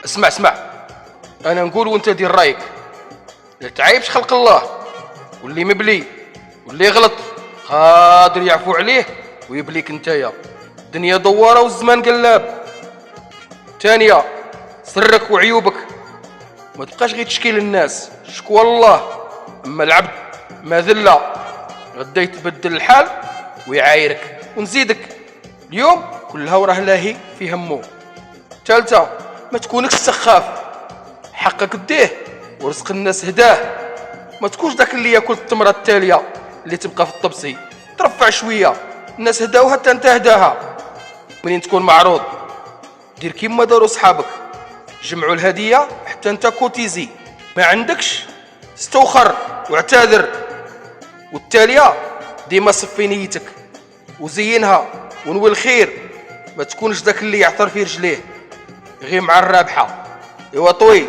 اسمع اسمع، انا نقول وانت دير رايك. لا تعايبش خلق الله، واللي مبلي واللي غلط قادر يعفو عليه ويبليك نتايا. الدنيا دواره والزمان قلاب. ثانيه، سرك وعيوبك ما تبقاش غير تشكي للناس، شكوى الله. اما العبد ما ذله غدا يتبدل الحال ويعايرك. ونزيدك، اليوم كلها وراه لاهي في همه. ثالثه، ما تكونكش سخاف، حقك ديه ورزق الناس هداه. ما تكونش داك اللي ياكل التمره التاليه اللي تبقى في الطبسي. ترفع شويه، الناس هداوها حتى انت هداها. منين تكون معروض دير كيما داروا صحابك، جمعوا الهديه حتى انت كوتيزي. ما عندكش استوخر واعتذر. والتاليه ديما صفي نيتك وزينها ونوي الخير. ما تكونش داك اللي يعثر في رجليه غير مع الرابحه. ايوا طوي.